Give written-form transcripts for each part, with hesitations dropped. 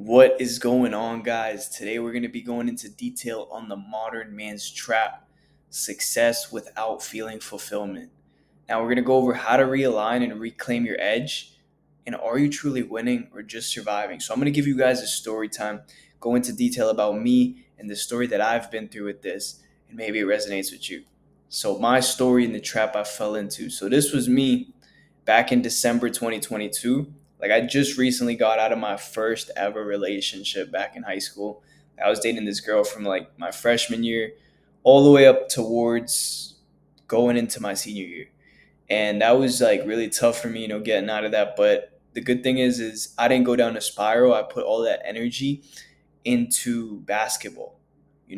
What is going on, guys? Today we're going to be going into detail on the modern man's trap, success without feeling fulfillment. Now, we're going to go over how to realign and reclaim your edge. And are you truly winning or just surviving? So, I'm going to give you guys a story time, go into detail about me and the story that I've been through with this, and maybe it resonates with you. So, my story in the trap I fell into. So, this was me back in December 2022. Like, I just recently got out of my first ever relationship back in high school. I was dating this girl from like my freshman year all the way up towards going into my senior year. And that was like really tough for me, getting out of that. But the good thing is I didn't go down a spiral. I put all that energy into basketball.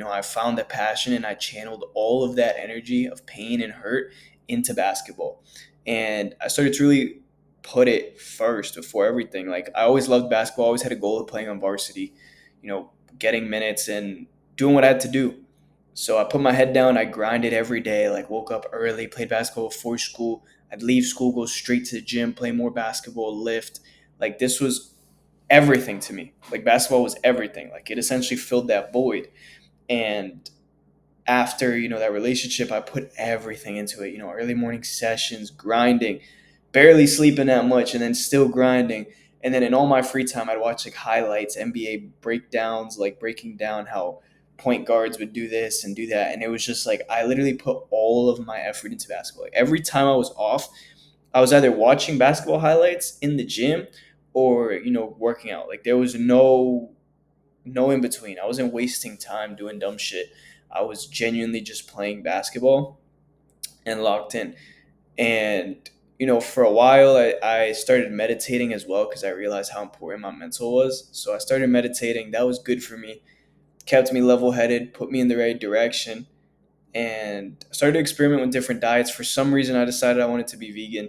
I found a passion and I channeled all of that energy of pain and hurt into basketball. And I started to really put it first before everything. Like, I always loved basketball, always had a goal of playing on varsity, getting minutes and doing what I had to do. So I put my head down, I grinded every day, like woke up early, played basketball before school. I'd leave school, go straight to the gym, play more basketball, lift. Like, this was everything to me. Like, basketball was everything. Like, it essentially filled that void. And after, that relationship, I put everything into it, early morning sessions, grinding, barely sleeping that much, and then still grinding. And then in all my free time, I'd watch like highlights, NBA breakdowns, like breaking down how point guards would do this and do that. And it was just like, I literally put all of my effort into basketball. Like, every time I was off, I was either watching basketball highlights in the gym or, working out. Like, there was no in between. I wasn't wasting time doing dumb shit. I was genuinely just playing basketball and locked in. And, for a while, I started meditating as well because I realized how important my mental was. So I started meditating. That was good for me, kept me level headed, put me in the right direction. And I started to experiment with different diets. For some reason, I decided I wanted to be vegan.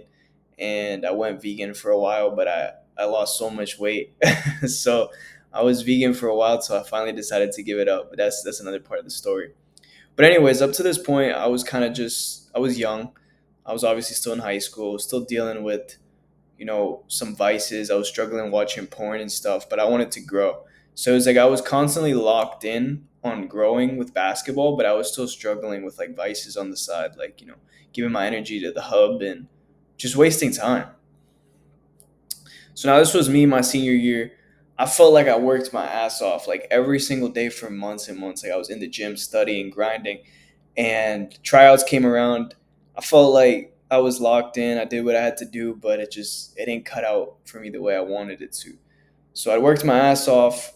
And I went vegan for a while, but I lost so much weight. So I was vegan for a while, so I finally decided to give it up. But that's another part of the story. But anyways, up to this point, I was kind of just I was young. I was obviously still in high school, still dealing with some vices. I was struggling watching porn and stuff, but I wanted to grow. So it was like I was constantly locked in on growing with basketball, but I was still struggling with like vices on the side, like giving my energy to the hub and just wasting time. So now this was me my senior year. I felt like I worked my ass off like every single day for months and months. Like, I was in the gym studying, grinding, and tryouts came around. I felt like I was locked in. I did what I had to do, but it didn't cut out for me the way I wanted it to. So I worked my ass off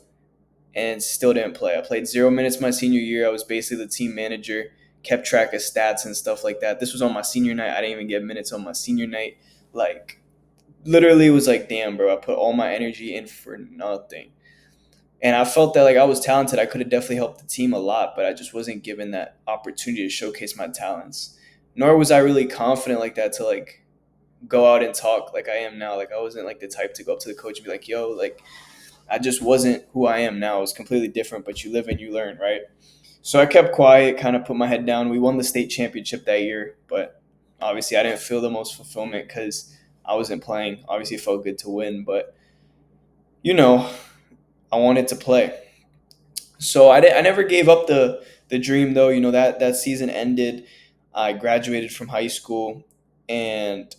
and still didn't play. I played 0 minutes my senior year. I was basically the team manager, kept track of stats and stuff like that. This was on my senior night. I didn't even get minutes on my senior night. Like, literally, it was like, damn, bro, I put all my energy in for nothing. And I felt that like I was talented. I could have definitely helped the team a lot, but I just wasn't given that opportunity to showcase my talents. Nor was I really confident like that to like go out and talk like I am now. Like, I wasn't like the type to go up to the coach and be like, yo, like, I just wasn't who I am now. It was completely different, but you live and you learn, right? So I kept quiet, kind of put my head down. We won the state championship that year, but obviously I didn't feel the most fulfillment because I wasn't playing. Obviously, it felt good to win, but you know, I wanted to play. So I never gave up the dream though. That season ended. I graduated from high school, and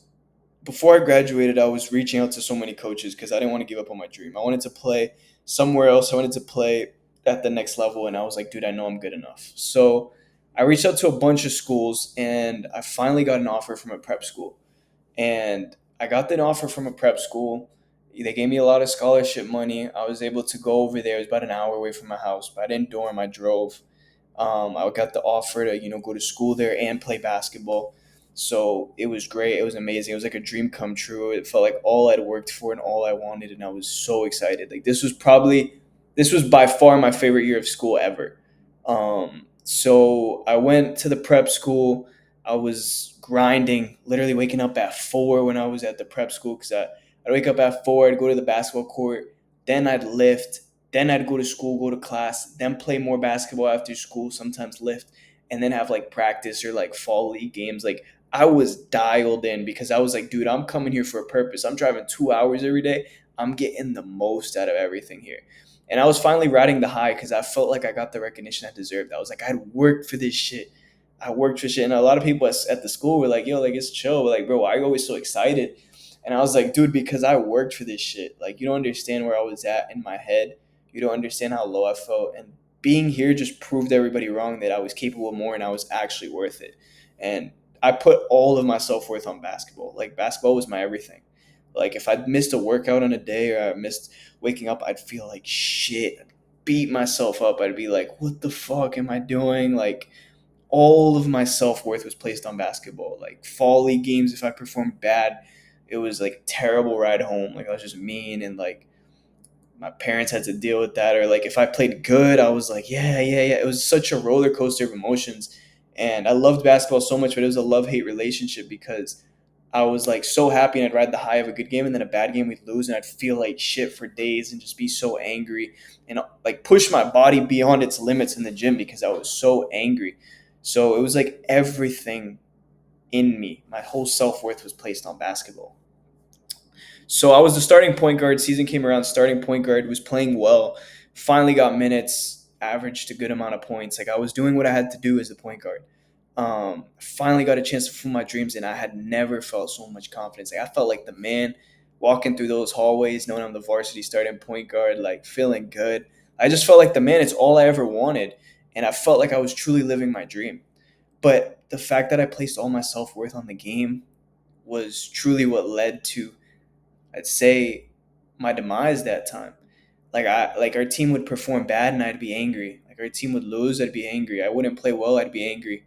before I graduated, I was reaching out to so many coaches because I didn't want to give up on my dream. I wanted to play somewhere else. I wanted to play at the next level, and I was like, dude, I know I'm good enough. So I reached out to a bunch of schools, and I finally got an offer from a prep school. And I got the offer from a prep school. They gave me a lot of scholarship money. I was able to go over there. It was about an hour away from my house, but I didn't dorm. I drove. I got the offer to go to school there and play basketball. So it was great. It was amazing. It was like a dream come true. It felt like all I'd worked for and all I wanted, and I was so excited. Like, this was by far my favorite year of school ever. So I went to the prep school. I was grinding, literally waking up at 4 when I was at the prep school because I'd wake up at 4, I'd go to the basketball court, then I'd lift, then I'd go to school, go to class, then play more basketball after school, sometimes lift, and then have like practice or like fall league games. Like, I was dialed in because I was like, dude, I'm coming here for a purpose. I'm driving 2 hours every day. I'm getting the most out of everything here. And I was finally riding the high because I felt like I got the recognition I deserved. I was like, I worked for this shit. I worked for shit. And a lot of people at the school were like, yo, like, it's chill. But like, bro, why are you always so excited? And I was like, dude, because I worked for this shit. Like, you don't understand where I was at in my head. You don't understand how low I felt. And being here just proved everybody wrong that I was capable of more and I was actually worth it. And I put all of my self worth on basketball. Like, basketball was my everything. Like, if I missed a workout on a day or I missed waking up, I'd feel like shit. I'd beat myself up. I'd be like, what the fuck am I doing? Like, all of my self worth was placed on basketball. Like, fall league games, if I performed bad, it was like a terrible ride home. Like, I was just mean and like my parents had to deal with that. Or like if I played good, I was like, yeah, yeah, yeah. It was such a roller coaster of emotions. And I loved basketball so much, but it was a love hate relationship because I was like so happy and I'd ride the high of a good game and then a bad game we'd lose and I'd feel like shit for days and just be so angry and like push my body beyond its limits in the gym because I was so angry. So it was like everything in me, my whole self worth was placed on basketball. So I was the starting point guard. Season came around, starting point guard, was playing well, finally got minutes, averaged a good amount of points. Like I was doing what I had to do as the point guard. Finally got a chance to fulfill my dreams, and I had never felt so much confidence. Like I felt like the man walking through those hallways, knowing I'm the varsity starting point guard, like feeling good. I just felt like the man. It's all I ever wanted, and I felt like I was truly living my dream. But the fact that I placed all my self worth on the game was truly what led to, I'd say, my demise that time. Like our team would perform bad and I'd be angry. Like our team would lose, I'd be angry. I wouldn't play well, I'd be angry.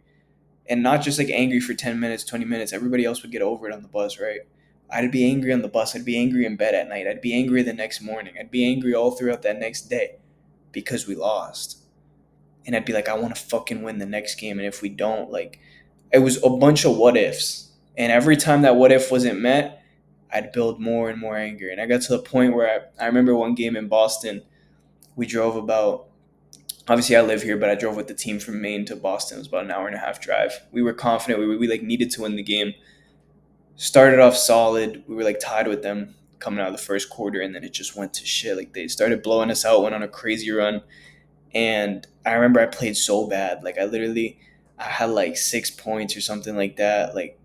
And not just like angry for 10 minutes, 20 minutes. Everybody else would get over it on the bus, right? I'd be angry on the bus. I'd be angry in bed at night. I'd be angry the next morning. I'd be angry all throughout that next day because we lost. And I'd be like, I want to fucking win the next game. And if we don't, like, it was a bunch of what ifs. And every time that what if wasn't met, I'd build more and more anger. And I got to the point where I remember one game in Boston, we drove about, obviously I live here, but I drove with the team from Maine to Boston. It was about an hour and a half drive. We were confident. We like needed to win the game. Started off solid. We were like tied with them coming out of the first quarter. And then it just went to shit. Like they started blowing us out, went on a crazy run. And I remember I played so bad. Like I had like 6 points or something like that. Like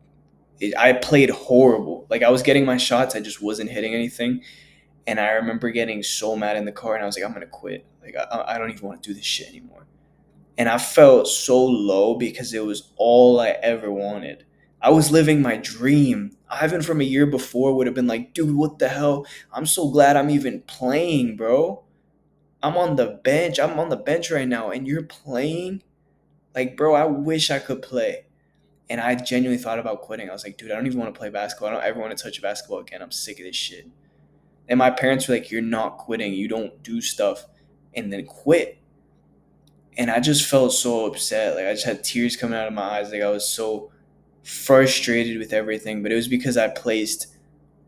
I played horrible. Like I was getting my shots, I just wasn't hitting anything. And I remember getting so mad in the car, and I was like, I'm gonna quit. Like I don't even want to do this shit anymore. And I felt so low because it was all I ever wanted. I was living my dream. Ivan from a year before would have been like, dude, what the hell? I'm so glad I'm even playing, bro. I'm on the bench. I'm on the bench right now, and you're playing. Like, bro, I wish I could play. And I genuinely thought about quitting. I was like, dude, I don't even want to play basketball. I don't ever want to touch a basketball again. I'm sick of this shit. And my parents were like, you're not quitting. You don't do stuff and then quit. And I just felt so upset. Like, I just had tears coming out of my eyes. Like, I was so frustrated with everything. But it was because I placed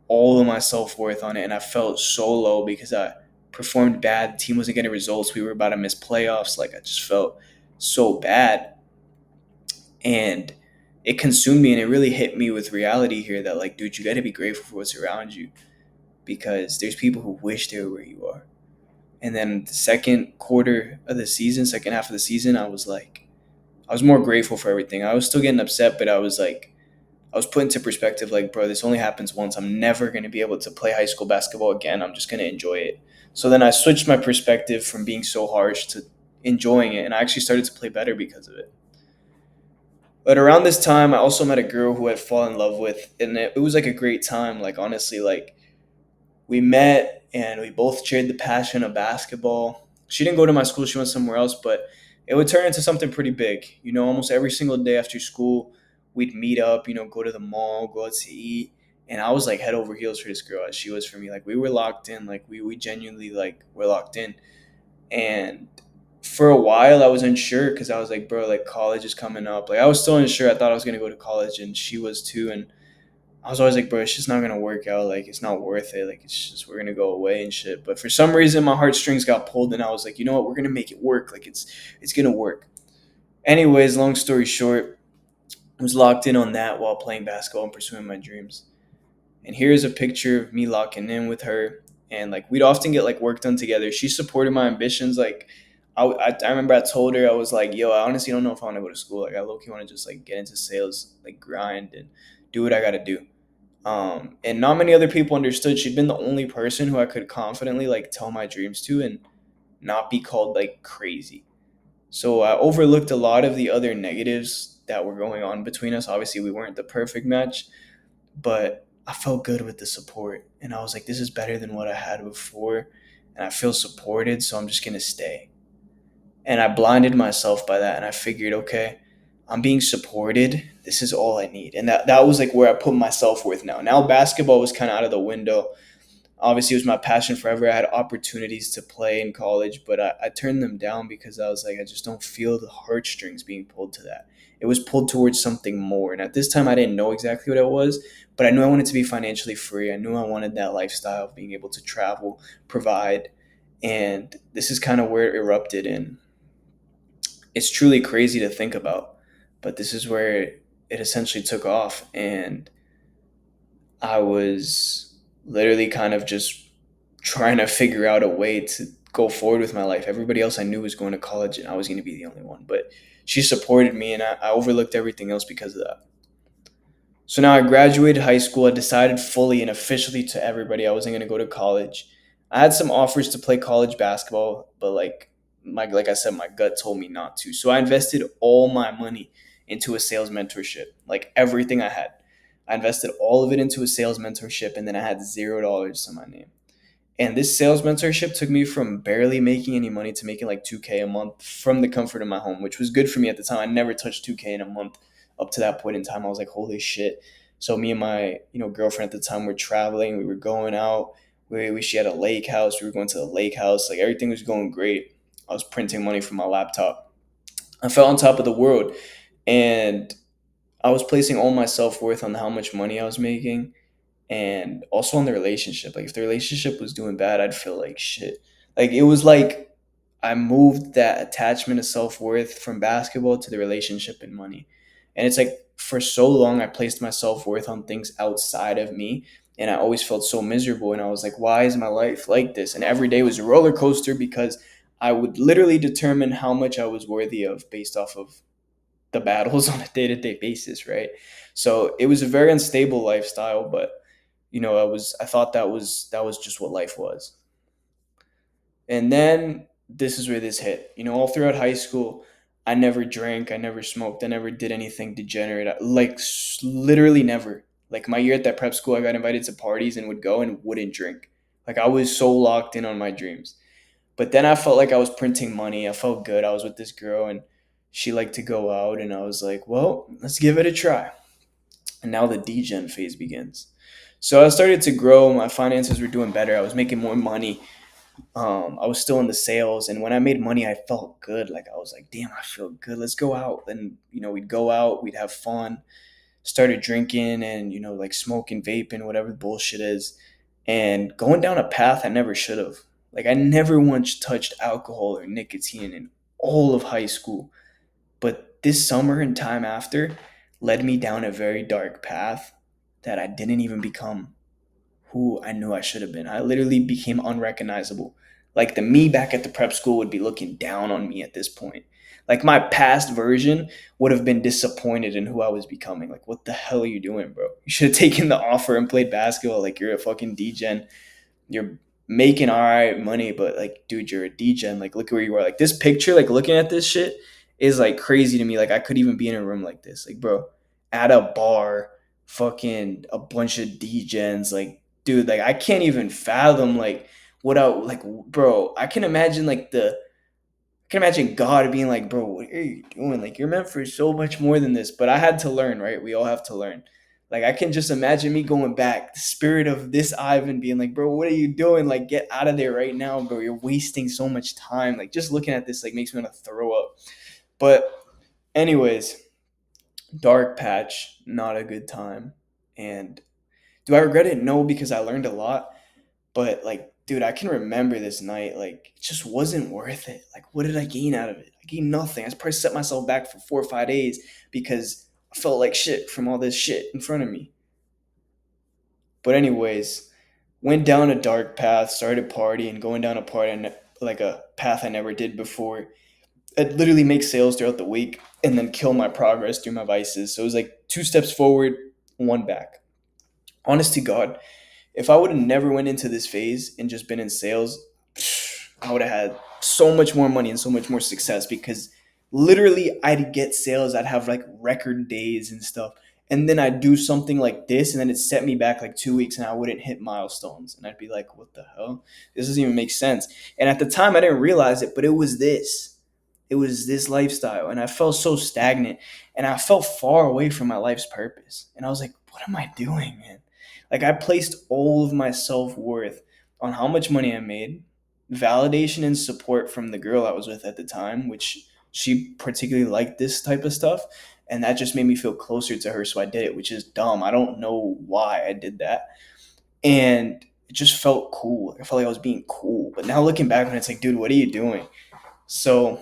all of my self worth on it. And I felt so low because I performed bad. The team wasn't getting results. We were about to miss playoffs. Like, I just felt so bad. And it consumed me and it really hit me with reality here that, like, dude, you got to be grateful for what's around you because there's people who wish they were where you are. And then the second quarter of the season, second half of the season, I was like, I was more grateful for everything. I was still getting upset, but I was like, I was put into perspective, like, bro, this only happens once. I'm never going to be able to play high school basketball again. I'm just going to enjoy it. So then I switched my perspective from being so harsh to enjoying it. And I actually started to play better because of it. But around this time, I also met a girl who I'd fallen in love with. And it was like a great time. Like, honestly, like, we met and we both shared the passion of basketball. She didn't go to my school, she went somewhere else, but it would turn into something pretty big. You know, almost every single day after school, we'd meet up, you know, go to the mall, go out to eat. And I was like head over heels for this girl as she was for me. Like we were locked in, like we genuinely like were locked in. And for a while I was unsure because I was like, bro, like college is coming up. Like I was still unsure. I thought I was gonna go to college and she was too. And I was always like, bro, it's just not gonna work out. Like, it's not worth it. Like, it's just we're gonna go away and shit. But for some reason, my heartstrings got pulled, and I was like, you know what? We're gonna make it work. Like, it's gonna work. Anyways, long story short, I was locked in on that while playing basketball and pursuing my dreams. And here's a picture of me locking in with her. and like we'd often get like work done together. She supported my ambitions. Like I remember I told her, I was like, yo, I honestly don't know if I want to go to school. Like I low key want to just like get into sales, like grind and do what I got to do. And not many other people understood. She'd been the only person who I could confidently like tell my dreams to and not be called like crazy. So I overlooked a lot of the other negatives that were going on between us. Obviously, we weren't the perfect match, but I felt good with the support. And I was like, this is better than what I had before. And I feel supported, so I'm just going to stay. And I blinded myself by that. And I figured, okay, I'm being supported. This is all I need. And that was like where I put my self worth now. Now, basketball was kind of out of the window. Obviously, it was my passion forever. I had opportunities to play in college, but I turned them down because I was like, I just don't feel the heartstrings being pulled to that. It was pulled towards something more. And at this time, I didn't know exactly what it was, but I knew I wanted to be financially free. I knew I wanted that lifestyle of being able to travel, provide. And this is kind of where it erupted. And it's truly crazy to think about, but this is where it essentially took off. And I was literally kind of just trying to figure out a way to go forward with my life. Everybody else I knew was going to college, and I was going to be the only one. But she supported me, and I overlooked everything else because of that. So now I graduated high school. I decided fully and officially to everybody I wasn't going to go to college. I had some offers to play college basketball, but like I said, my gut told me not to. So I invested all my money into a sales mentorship, like everything I had. I invested all of it into a sales mentorship, and then I had $0 to my name. And this sales mentorship took me from barely making any money to making like 2K a month from the comfort of my home, which was good for me at the time. I never touched 2K in a month up to that point in time. I was like, holy shit. So me and my, girlfriend at the time were traveling. We were going out. She had a lake house. We were going to the lake house. Like everything was going great. I was printing money from my laptop. I felt on top of the world. And I was placing all my self worth on how much money I was making and also on the relationship. Like if the relationship was doing bad, I'd feel like shit. Like it was like I moved that attachment of self worth from basketball to the relationship and money. And it's like for so long I placed my self worth on things outside of me. And I always felt so miserable. And I was like, why is my life like this? And every day was a roller coaster because I would literally determine how much I was worthy of based off of the battles on a day to day basis, right? So it was a very unstable lifestyle, but I thought that was just what life was. And then this is where this hit. All throughout high school, I never drank, I never smoked, I never did anything degenerate. Like literally never. Like my year at that prep school, I got invited to parties and would go and wouldn't drink. Like I was so locked in on my dreams. But then I felt like I was printing money. I felt good. I was with this girl and she liked to go out and I was like, well, let's give it a try. And now the degen phase begins. So I started to grow. My finances were doing better. I was making more money. I was still in the sales, and when I made money, I felt good. Like I was like, "Damn, I feel good. Let's go out." And we'd go out, we'd have fun. Started drinking and like smoking, vaping, whatever the bullshit is, and going down a path I never should have. Like I never once touched alcohol or nicotine in all of high school, but this summer and time after led me down a very dark path that I didn't even become who I knew I should have been. I literally became unrecognizable. Like the me back at the prep school would be looking down on me at this point. Like my past version would have been disappointed in who I was becoming. Like, what the hell are you doing, bro? You should have taken the offer and played basketball. Like, you're a fucking degen. You're making all right money, but like, dude, you're a degen. Like, look where you are. Like, this picture, like, looking at this shit is like crazy to me. Like, I could even be in a room like this. Like, bro, at a bar, fucking a bunch of degens. Like, dude, like, I can't even fathom, like, what I, like, bro, I can imagine God being like, bro, what are you doing? Like, you're meant for so much more than this. But I had to learn, right? We all have to learn. Like, I can just imagine me going back, the spirit of this Ivan being like, bro, what are you doing? Like, get out of there right now, bro. You're wasting so much time. Like, just looking at this, like, makes me want to throw up. But, anyways, dark patch, not a good time. And do I regret it? No, because I learned a lot. But like, dude, I can remember this night. Like, it just wasn't worth it. Like, what did I gain out of it? I gained nothing. I probably set myself back for 4 or 5 days because I felt like shit from all this shit in front of me. But anyways, Went down a dark path, started partying, going down a party like a path I never did before. I'd literally make sales throughout the week and then kill my progress through my vices. So it was like two steps forward, one back. Honest to God, if I would have never went into this phase and just been in sales, I would have had so much more money and so much more success because literally I'd get sales, I'd have like record days and stuff. And then I'd do something like this, and then it set me back like 2 weeks, and I wouldn't hit milestones. And I'd be like, what the hell? This doesn't even make sense. And at the time, I didn't realize it, but it was this. It was this lifestyle. And I felt so stagnant, and I felt far away from my life's purpose. And I was like, what am I doing, man? Like, I placed all of my self worth on how much money I made, validation and support from the girl I was with at the time, which she particularly liked this type of stuff. And that just made me feel closer to her. So I did it, which is dumb. I don't know why I did that. And it just felt cool. I felt like I was being cool. But now looking back on it, it's like, dude, what are you doing? So,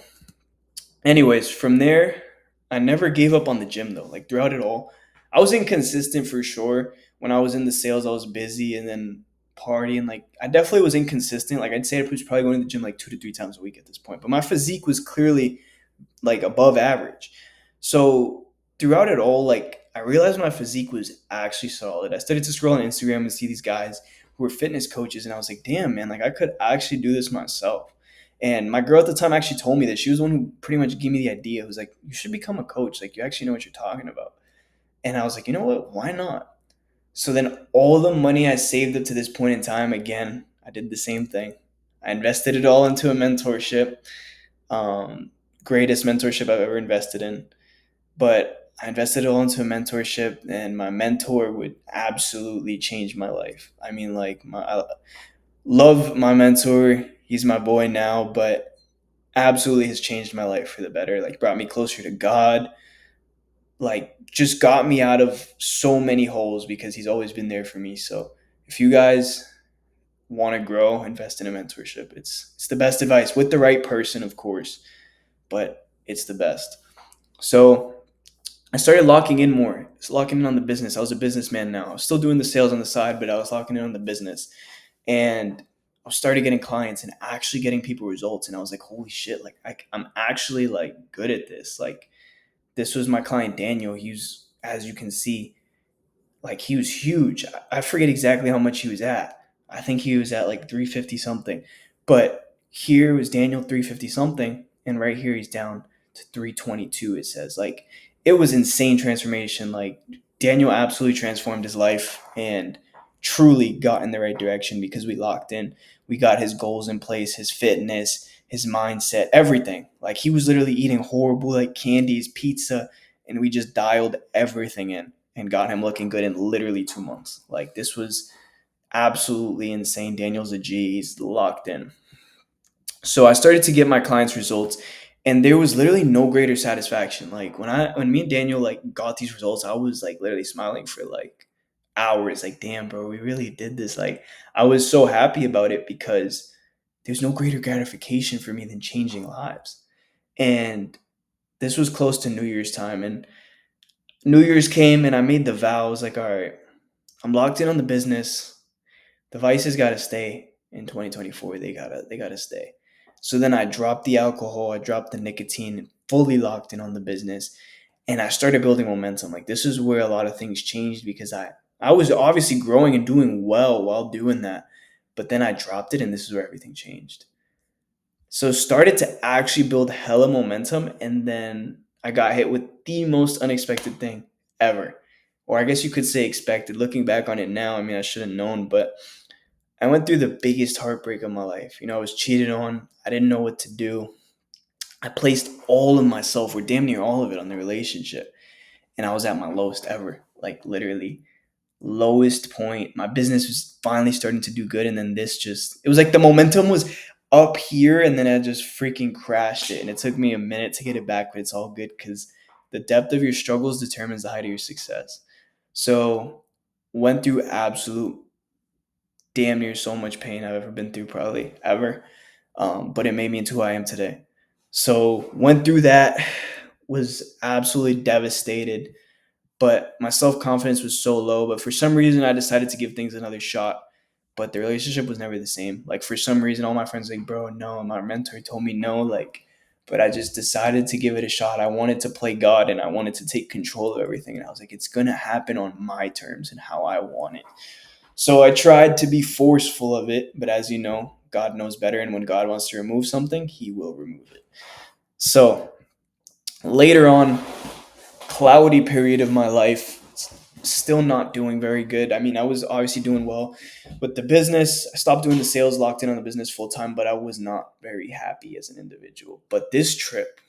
anyways, from there, I never gave up on the gym though. Like throughout it all, I was inconsistent for sure. When I was in the sales, I was busy and then partying. Like I definitely was inconsistent. Like I'd say I was probably going to the gym like 2 to 3 times a week at this point. But my physique was clearly like above average. So throughout it all, like I realized my physique was actually solid. I started to scroll on Instagram and see these guys who were fitness coaches, and I was like, damn, man, like I could actually do this myself. And my girl at the time actually told me that she was the one who pretty much gave me the idea. It was like, you should become a coach. Like you actually know what you're talking about. And I was like, you know what? Why not? So then all the money I saved up to this point in time, again, I did the same thing. I invested it all into a mentorship. Um, Greatest mentorship I've ever invested in. But I invested it all into a mentorship, and my mentor would absolutely change my life. I mean, like, I love my mentor. He's my boy now, but absolutely has changed my life for the better. Like, brought me closer to God. Like, just got me out of so many holes because he's always been there for me. So, if you guys want to grow, invest in a mentorship. It's the best advice with the right person, of course, but it's the best. So I started locking in more, locking in on the business. I was a businessman now. I was still doing the sales on the side, but I was locking in on the business. And I started getting clients and actually getting people results. And I was like, holy shit, like I'm actually like good at this. Like this was my client Daniel. He was, as you can see, like he was huge. I forget exactly how much he was at. I think he was at like 350 something. But here was Daniel 350 something, and right here he's down to 322 it says. Like it was insane transformation. Like Daniel absolutely transformed his life and truly got in the right direction because we locked in. We got his goals in place, his fitness, his mindset, everything. Like he was literally eating horrible like candies, pizza, and we just dialed everything in and got him looking good in literally 2 months. Like this was absolutely insane. Daniel's a G. He's locked in. So I started to get my clients results, and there was literally no greater satisfaction. Like when me and Daniel like got these results, I was like literally smiling for like hours. Like, damn, bro, we really did this. Like I was so happy about it because there's no greater gratification for me than changing lives. And this was close to New Year's time, and New Year's came and I made the vow. I was like, all right, I'm locked in on the business. The vices gotta stay in 2024. They gotta stay. So then I dropped the alcohol, I dropped the nicotine, fully locked in on the business, and I started building momentum. Like this is where a lot of things changed because I was obviously growing and doing well while doing that, but then I dropped it, and this is where everything changed. So started to actually build hella momentum, and then I got hit with the most unexpected thing ever. Or I guess you could say expected. Looking back on it now, I mean I should have known, but I went through the biggest heartbreak of my life. You know, I was cheated on. I didn't know what to do. I placed all of myself, or damn near all of it, on the relationship. And I was at my lowest ever. Like literally lowest point. My business was finally starting to do good, and then this just it was like the momentum was up here, and then I just freaking crashed it. And it took me a minute to get it back, but it's all good because the depth of your struggles determines the height of your success. So went through absolute damn near so much pain I've ever been through, probably ever. But it made me into who I am today. So went through that, was absolutely devastated, but my self confidence was so low. But for some reason, I decided to give things another shot. but the relationship was never the same. Like for some reason, all my friends were like, bro, no, and my mentor told me no, like, but I just decided to give it a shot. I wanted to play God and I wanted to take control of everything. And I was like, it's gonna happen on my terms and how I want it. So I tried to be forceful of it, but as you know, God knows better. And when God wants to remove something, He will remove it. So later on, cloudy period of my life, still not doing very good. I mean, I was obviously doing well with the business. I stopped doing the sales, locked in on the business full time, but I was not very happy as an individual. But this trip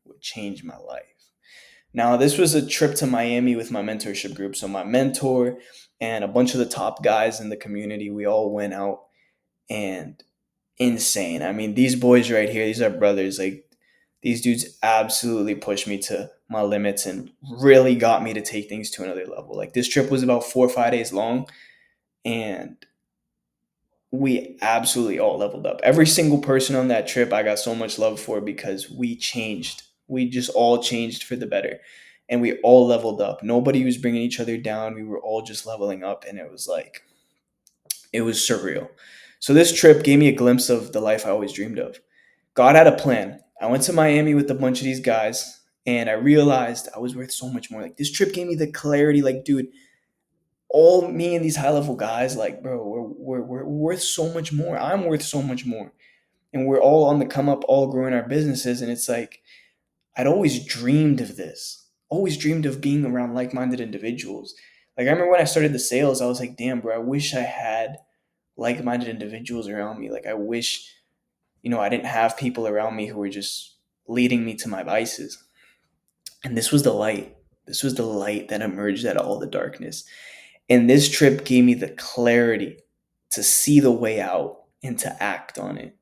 would change my life. Now, this was a trip to Miami with my mentorship group. So my mentor and a bunch of the top guys in the community, we all went out, and insane. I mean, these boys right here, these are brothers. Like these dudes absolutely pushed me to my limits and really got me to take things to another level. Like this trip was about 4 or 5 days long, and we absolutely all leveled up. Every single person on that trip, I got so much love for because we changed. We just all changed for the better. And we all leveled up. Nobody was bringing each other down. We were all just leveling up. And it was like, it was surreal. So this trip gave me a glimpse of the life I always dreamed of. God had a plan. I went to Miami with a bunch of these guys, and I realized I was worth so much more. Like this trip gave me the clarity. Like, dude, all me and these high level guys, like, bro, we're worth so much more. I'm worth so much more, and we're all on the come up, all growing our businesses. And it's like I'd always dreamed of this. Always dreamed of being around like minded individuals. Like I remember when I started the sales, I was like, damn, bro, I wish I had like minded individuals around me. Like I wish I didn't have people around me who were just leading me to my vices. And this was the light. This was the light that emerged out of all the darkness. And this trip gave me the clarity to see the way out and to act on it.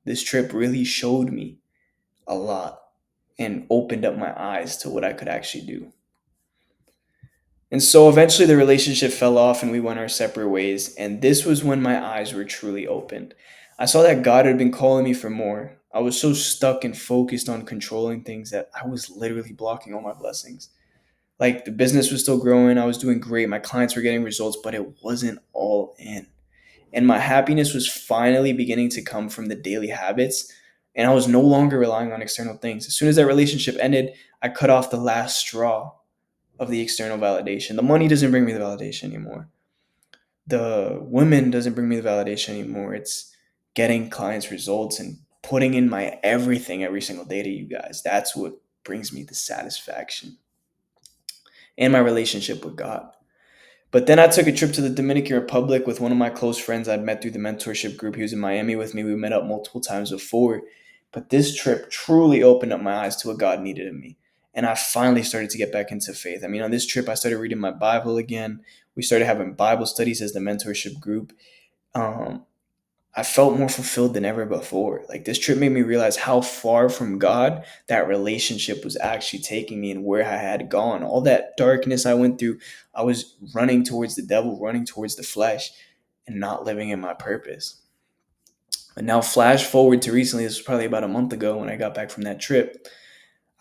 This trip really showed me a lot and opened up my eyes to what I could actually do. And so eventually the relationship fell off and we went our separate ways. And this was when my eyes were truly opened. I saw that God had been calling me for more. I was so stuck and focused on controlling things that I was literally blocking all my blessings. Like the business was still growing, I was doing great, my clients were getting results, but it wasn't all in. And my happiness was finally beginning to come from the daily habits. And I was no longer relying on external things. As soon as that relationship ended, I cut off the last straw of the external validation. The money doesn't bring me the validation anymore. The women doesn't bring me the validation anymore. It's getting clients results and putting in my everything every single day to you guys. That's what brings me the satisfaction and my relationship with God. But then I took a trip to the Dominican Republic with one of my close friends I'd met through the mentorship group. He was in Miami with me. We met up multiple times before. But this trip truly opened up my eyes to what God needed in me. And I finally started to get back into faith. I mean, on this trip, I started reading my Bible again. We started having Bible studies as the mentorship group. Um, I felt more fulfilled than ever before. Like this trip made me realize how far from God that relationship was actually taking me and where I had gone. All that darkness I went through, I was running towards the devil, running towards the flesh, and not living in my purpose. But now, flash forward to recently, this was probably about a month ago when I got back from that trip.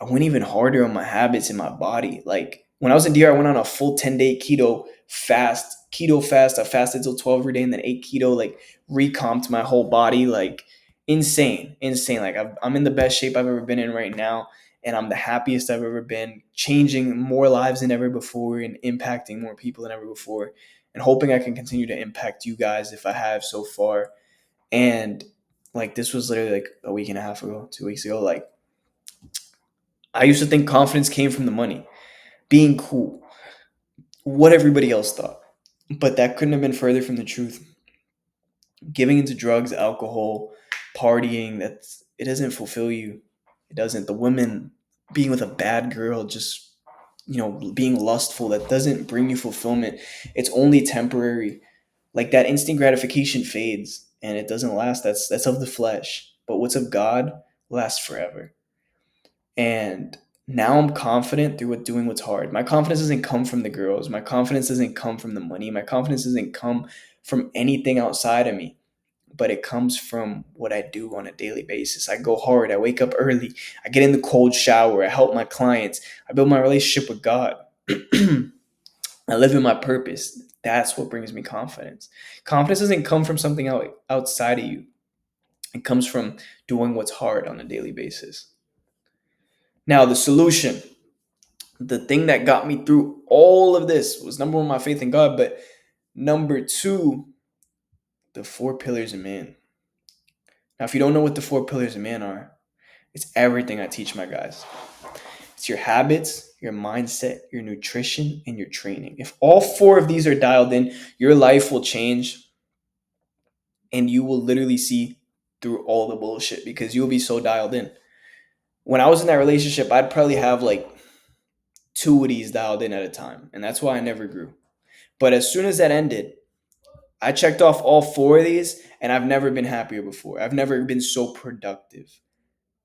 I went even harder on my habits in my body. Like when I was in DR, I went on a full 10-day keto fast. Keto fast. I fasted till 12 every day and then ate keto, like recomped my whole body. Like insane, insane. Like I'm in the best shape I've ever been in right now. And I'm the happiest I've ever been, changing more lives than ever before and impacting more people than ever before. And hoping I can continue to impact you guys if I have so far. And like this was literally like a week and a half ago, 2 weeks ago. Like I used to think confidence came from the money, being cool, what everybody else thought. But that couldn't have been further from the truth. Giving into drugs, alcohol, partying, it doesn't fulfill you. It doesn't. The women being with a bad girl, just being lustful, that doesn't bring you fulfillment. It's only temporary. Like that instant gratification fades and it doesn't last. That's of the flesh. But what's of God lasts forever. And now I'm confident through doing what's hard. My confidence doesn't come from the girls. My confidence doesn't come from the money. My confidence doesn't come from anything outside of me, but it comes from what I do on a daily basis. I go hard. I wake up early. I get in the cold shower. I help my clients. I build my relationship with God. I live in my purpose. That's what brings me confidence. Confidence doesn't come from something outside of you. It comes from doing what's hard on a daily basis. Now, the solution, the thing that got me through all of this was number one, my faith in God, but number two, the four pillars of man. Now, if you don't know what the four pillars of man are, it's everything I teach my guys. It's your habits, your mindset, your nutrition, and your training. If all four of these are dialed in, your life will change and you will literally see through all the bullshit because you'll be so dialed in. When I was in that relationship, I'd probably have like two of these dialed in at a time. And that's why I never grew. But as soon as that ended, I checked off all four of these and I've never been happier before. I've never been so productive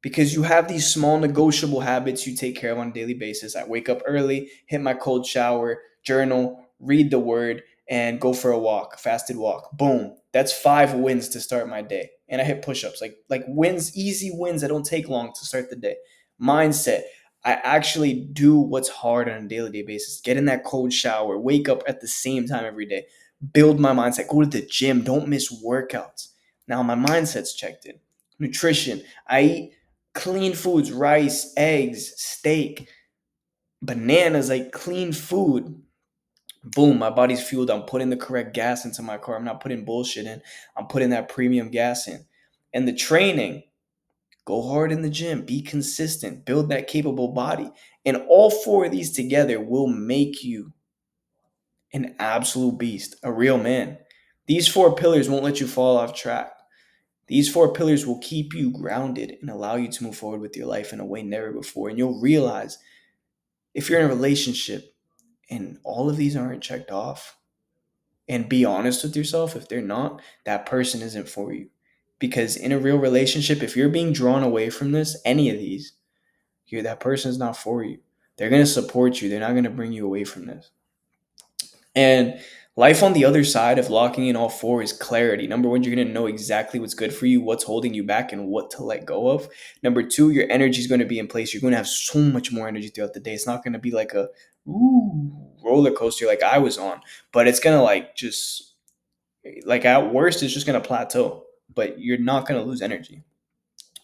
because you have these small negotiable habits you take care of on a daily basis. I wake up early, hit my cold shower, journal, read the word, and go for a walk, fasted walk. Boom. That's 5 wins to start my day. And I hit push-ups, like wins, easy wins that don't take long to start the day. Mindset. I actually do what's hard on a daily basis. Get in that cold shower, wake up at the same time every day, build my mindset, go to the gym, don't miss workouts. Now my mindset's checked in. Nutrition. I eat clean foods, rice, eggs, steak, bananas, like clean food. Boom, my body's fueled. I'm putting the correct gas into my car. I'm not putting bullshit in. I'm putting that premium gas in. And the training, go hard in the gym, be consistent, build that capable body. And all four of these together will make you an absolute beast, a real man. These four pillars won't let you fall off track. These four pillars will keep you grounded and allow you to move forward with your life in a way never before. And you'll realize if you're in a relationship and all of these aren't checked off, and be honest with yourself, if they're not, that person isn't for you. Because in a real relationship, if you're being drawn away from this, any of these, that person's not for you. They're going to support you. They're not going to bring you away from this. And life on the other side of locking in all four is clarity. Number one, you're going to know exactly what's good for you, what's holding you back, and what to let go of. Number two, your energy is going to be in place. You're going to have so much more energy throughout the day. It's not going to be like a roller coaster like I was on, but it's going to like just like at worst, it's just going to plateau, but you're not going to lose energy.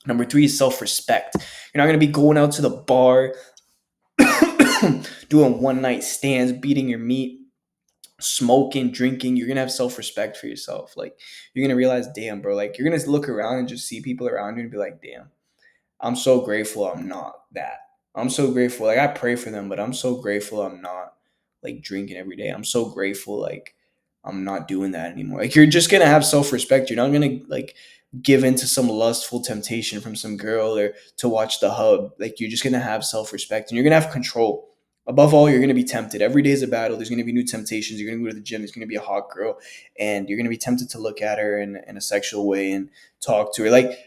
Number three is self-respect. You're not going to be going out to the bar, doing one night stands, beating your meat, smoking, drinking. You're gonna have self-respect for yourself. Like you're gonna realize, damn, bro, like you're gonna look around and just see people around you and be like, damn, I'm so grateful I'm not that. I'm so grateful. Like I pray for them, but I'm so grateful I'm not like drinking every day. I'm so grateful like I'm not doing that anymore. Like you're just gonna have self-respect. You're not gonna like give into some lustful temptation from some girl or to watch the hub. Like you're just gonna have self-respect and you're gonna have control. Above all, you're gonna be tempted. Every day is a battle. There's gonna be new temptations. You're gonna go to the gym. There's gonna be a hot girl, and you're gonna be tempted to look at her in a sexual way and talk to her. Like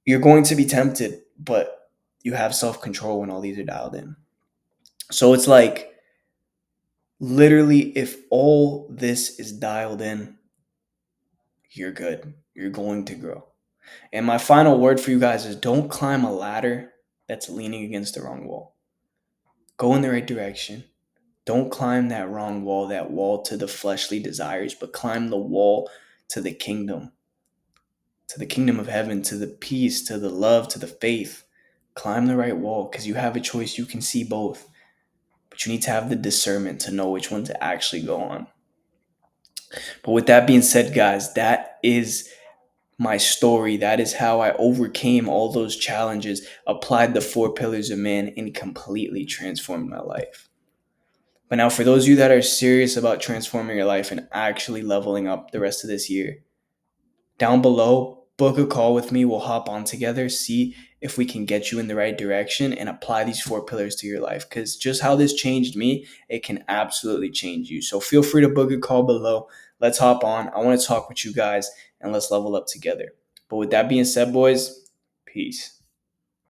you're going to be tempted, but you have self control when all these are dialed in. So it's like literally, if all this is dialed in, you're good. You're going to grow. And my final word for you guys is don't climb a ladder that's leaning against the wrong wall. Go in the right direction. Don't climb that wrong wall, that wall to the fleshly desires, but climb the wall to the kingdom of heaven, to the peace, to the love, to the faith. Climb the right wall because you have a choice. You can see both, but you need to have the discernment to know which one to actually go on. But with that being said, guys, that is my story. That is how I overcame all those challenges, applied the four pillars of man, and completely transformed my life. But now, for those of you that are serious about transforming your life and actually leveling up the rest of this year, down below, book a call with me. We'll hop on together, see if we can get you in the right direction and apply these four pillars to your life. Because just how this changed me, it can absolutely change you. So feel free to book a call below. Let's hop on. I want to talk with you guys and let's level up together. But with that being said, boys, peace.